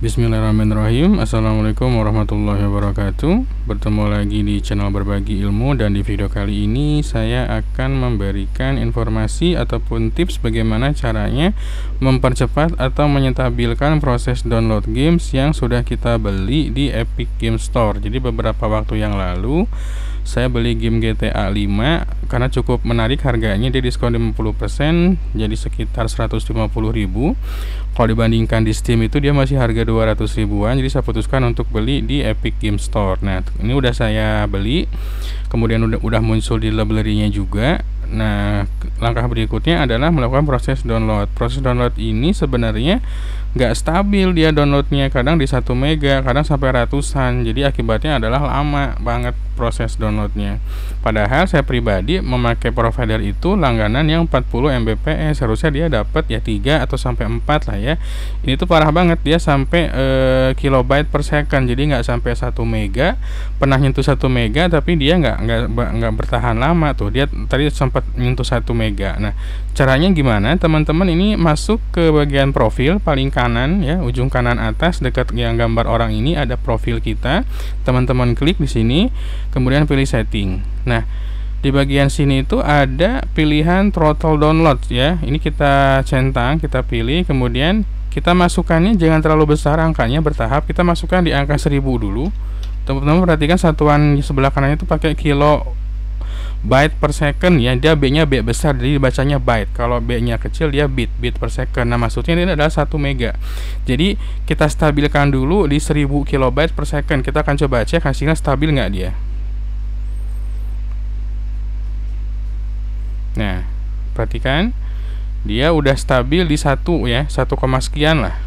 Bismillahirrahmanirrahim. Assalamualaikum warahmatullahi wabarakatuh. Bertemu lagi di channel Berbagi Ilmu, dan di video kali ini saya akan memberikan informasi ataupun tips bagaimana caranya mempercepat atau menyetabilkan proses download games yang sudah kita beli di Epic Game Store. Jadi beberapa waktu yang lalu saya beli game GTA 5 karena cukup menarik harganya, dia diskon 50%, jadi sekitar 150.000. Kalau dibandingkan di Steam itu dia masih harga 200 ribuan, jadi saya putuskan untuk beli di Epic Game Store. Nah, ini udah saya beli, kemudian udah muncul di library-nya juga. Nah, langkah berikutnya adalah melakukan proses download. Proses download ini sebenarnya nggak stabil, dia downloadnya kadang di 1 mega, kadang sampai ratusan. Jadi akibatnya adalah lama banget proses downloadnya. Padahal saya pribadi memakai provider itu langganan yang 40 Mbps, harusnya dia dapat ya 3 atau sampai 4 lah ya. Ini tuh parah banget, dia sampai kilobyte per second, jadi nggak sampai 1 mega. Pernah nyentuh 1 mega tapi dia nggak bertahan lama tuh, dia tadi sempat nyentuh 1 mega. Nah, caranya gimana teman-teman? Ini masuk ke bagian profil paling kanan ya, ujung kanan atas dekat yang gambar orang ini ada profil kita. Teman-teman klik di sini, kemudian pilih setting. Nah, di bagian sini itu ada pilihan throttle download ya. Ini kita centang, kita pilih, kemudian kita masukkannya jangan terlalu besar angkanya, bertahap. Kita masukkan di angka 1000 dulu. Teman-teman perhatikan satuan di sebelah kanannya itu pakai kilobyte per second ya. Dia B-nya B besar, jadi dibacanya byte. Kalau B-nya kecil dia bit per second. Nah, maksudnya ini adalah 1 mega. Jadi kita stabilkan dulu di 1000 kilobyte per second. Kita akan coba cek hasilnya stabil nggak dia. Nah, perhatikan dia udah stabil di 1 ya, 1, sekian lah.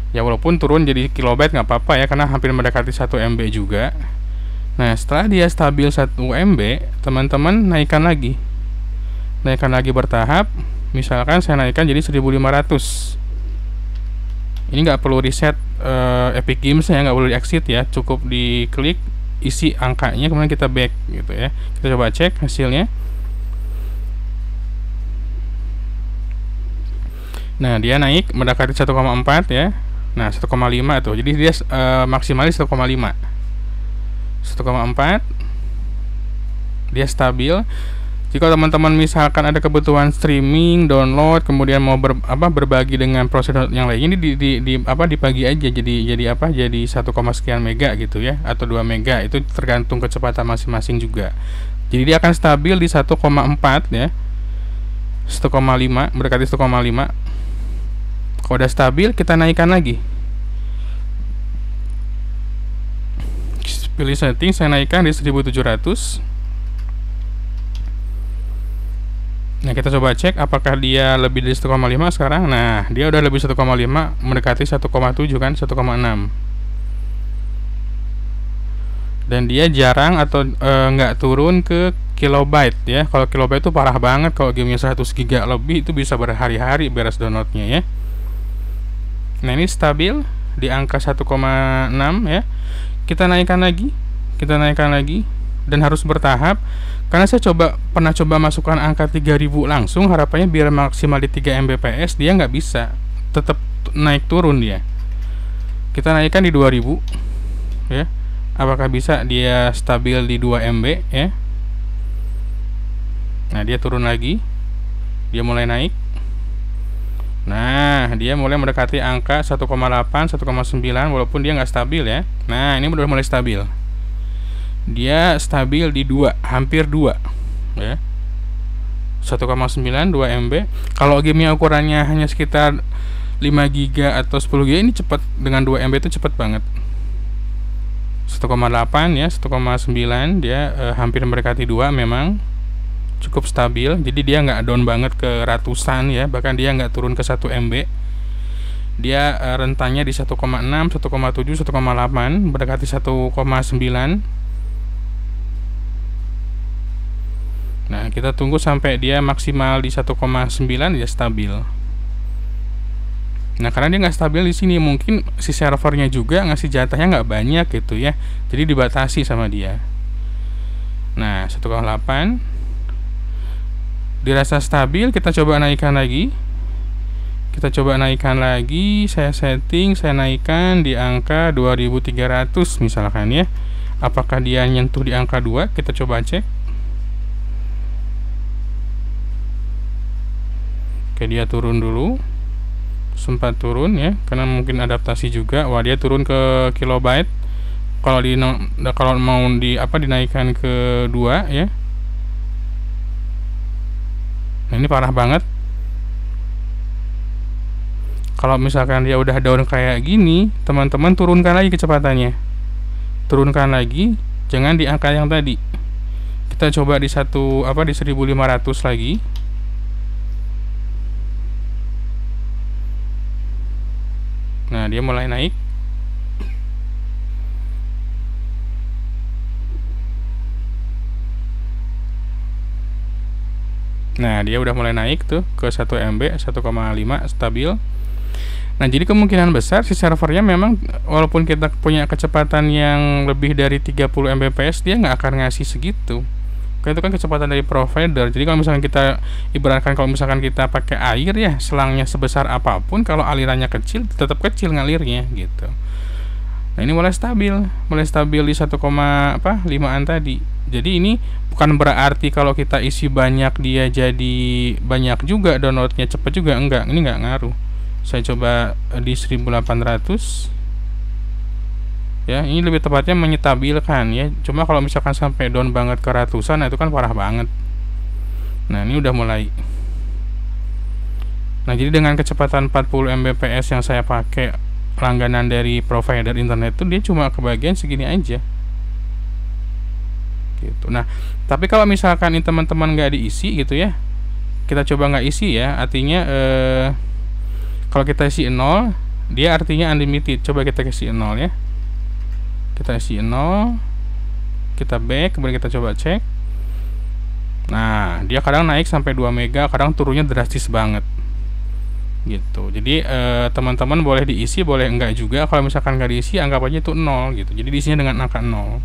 Ya walaupun turun jadi kilobyte nggak apa-apa ya, karena hampir mendekati 1 MB juga. Nah, setelah dia stabil 1 MB, teman-teman naikkan lagi bertahap. Misalkan saya naikkan jadi 1500. Ini nggak perlu reset Epic Games ya, nggak perlu di exit ya, cukup diklik isi angkanya kemudian kita back gitu ya. Kita coba cek hasilnya. Nah, dia naik mendekati 1,4 ya. Nah, 1,5 tuh. Jadi dia maksimalis 1,5. 1,4. Dia stabil. Jika teman-teman misalkan ada kebutuhan streaming, download, kemudian mau berbagi dengan proses yang lainnya, ini dibagi aja jadi 1, sekian mega gitu ya, atau 2 mega, itu tergantung kecepatan masing-masing juga. Jadi dia akan stabil di 1,4 ya. 1,5, mendekati 1,5. Kalau udah stabil, kita naikkan lagi. Pilih setting, saya naikkan di 1700. Nah, kita coba cek apakah dia lebih dari 1,5 sekarang. Nah, dia udah lebih 1,5, mendekati 1,7 kan, 1,6. Dan dia jarang atau nggak turun ke kilobyte ya. Kalau kilobyte itu parah banget, kalau gamenya 100 giga lebih itu bisa berhari-hari beres downloadnya ya. Nah, ini stabil di angka 1,6 ya. Kita naikkan lagi, dan harus bertahap. Karena saya pernah coba masukkan angka 3000 langsung, harapannya biar maksimal di 3 Mbps, dia nggak bisa, tetap naik turun dia. Kita naikkan di 2000 ya. Apakah bisa dia stabil di 2 MB ya. Nah, dia turun lagi, dia mulai naik. Nah, dia mulai mendekati angka 1,8, 1,9, walaupun dia nggak stabil ya. Nah, ini udah mulai stabil. Dia stabil di 2, hampir 2 ya. 1,9, 2 MB. Kalau gamenya ukurannya hanya sekitar 5 giga atau 10 giga, ini cepat. Dengan 2 MB itu cepat banget. 1,8 ya, 1,9, dia hampir mendekati 2 memang. Cukup stabil, jadi dia nggak down banget ke ratusan ya, bahkan dia nggak turun ke 1 MB. Dia rentannya di 1,6, 1,7, 1,8, mendekati 1,9. Nah, kita tunggu sampai dia maksimal di 1,9, dia stabil. Nah, karena dia nggak stabil di sini, mungkin si servernya juga ngasih jatahnya nggak banyak gitu ya, jadi dibatasi sama dia. Nah, 1,8 dirasa stabil, kita coba naikkan lagi. Kita coba naikkan lagi, saya setting, saya naikkan di angka 2300 misalkan ya. Apakah dia nyentuh di angka 2? Kita coba cek. Oke, dia turun dulu. Sempat turun ya, karena mungkin adaptasi juga. Wah, dia turun ke kilobyte. Kalau mau dinaikkan ke 2 ya. Nah, ini parah banget. Kalau misalkan dia udah down kayak gini, teman-teman turunkan lagi kecepatannya. Turunkan lagi, jangan di angka yang tadi. Kita coba di 1500 lagi. Nah, dia mulai naik. Nah, dia udah mulai naik tuh ke 1 MB, 1,5 stabil. Nah, jadi kemungkinan besar si servernya memang walaupun kita punya kecepatan yang lebih dari 30 Mbps, dia nggak akan ngasih segitu. Karena itu kan kecepatan dari provider. Jadi kalau misalkan kita ibaratkan kalau misalkan kita pakai air ya, selangnya sebesar apapun, kalau alirannya kecil tetap kecil ngalirnya gitu. Nah, ini mulai stabil di 1,5an tadi. Jadi ini bukan berarti kalau kita isi banyak dia jadi banyak juga downloadnya cepat juga, enggak. Ini enggak ngaruh. Saya coba di 1800 ya, ini lebih tepatnya menyetabilkan ya. Cuma kalau misalkan sampai down banget ke ratusan, nah itu kan parah banget. Nah, ini udah mulai. Nah, jadi dengan kecepatan 40 Mbps yang saya pakai langganan dari provider internet itu, dia cuma kebagian segini aja gitu. Nah, tapi kalau misalkan ini teman-teman nggak diisi gitu ya, kita coba nggak isi ya, artinya kalau kita isi 0, dia artinya unlimited. Coba kita isi 0 ya. Kita isi 0, kita back, kemudian kita coba cek. Nah, dia kadang naik sampai 2 mega, kadang turunnya drastis banget gitu. Jadi teman-teman boleh diisi, boleh enggak juga. Kalau misalkan nggak diisi, anggap aja itu 0 gitu. Jadi diisinya dengan angka 0.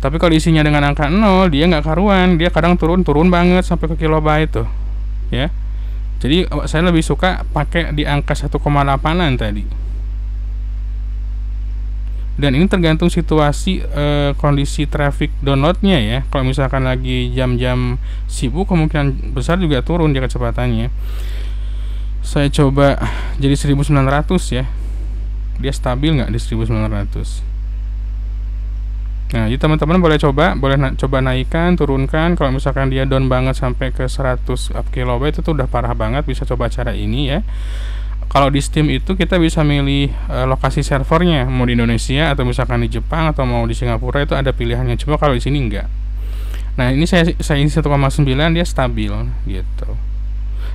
Tapi kalau diisinya dengan angka 0, dia nggak karuan. Dia kadang turun banget sampai ke kilobyte tuh ya. Jadi saya lebih suka pakai di angka 1,8an tadi. Dan ini tergantung situasi kondisi traffic downloadnya ya. Kalau misalkan lagi jam-jam sibuk, kemungkinan besar juga turun dia kecepatannya. Saya coba jadi 1900 ya. Dia stabil nggak di 1900? Nah, jadi teman-teman boleh coba naikkan, turunkan. Kalau misalkan dia down banget sampai ke 100 kilobyte, itu udah parah banget, bisa coba cara ini ya. Kalau di Steam itu kita bisa milih lokasi servernya, mau di Indonesia atau misalkan di Jepang atau mau di Singapura, itu ada pilihannya. Cuma kalau di sini enggak. Nah, ini saya isi 1,9, dia stabil gitu.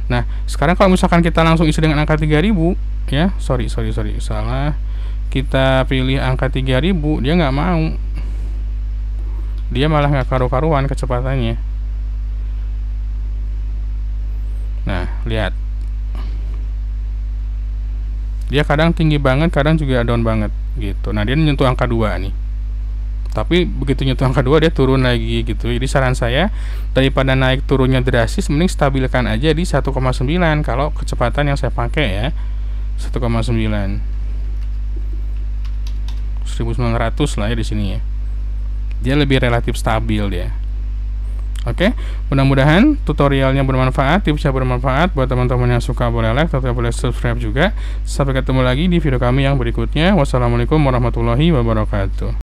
Nah, sekarang kalau misalkan kita langsung isi dengan angka 3000 ya, sorry salah. Kita pilih angka 3000, dia nggak mau. Dia malah nggak karu-karuan kecepatannya. Nah, lihat. Dia kadang tinggi banget, kadang juga down banget gitu. Nah, dia nyentuh angka 2 nih. Tapi begitu nyentuh angka 2, dia turun lagi gitu. Jadi saran saya, daripada naik turunnya drastis, mending stabilkan aja di 1,9 kalau kecepatan yang saya pakai ya. 1,9. 1900 lah ya di sini ya. Dia lebih relatif stabil dia. Oke, mudah-mudahan tutorialnya bermanfaat, tipsnya bermanfaat. Buat teman-teman yang suka boleh like, atau boleh subscribe juga. Sampai ketemu lagi di video kami yang berikutnya. Wassalamualaikum warahmatullahi wabarakatuh.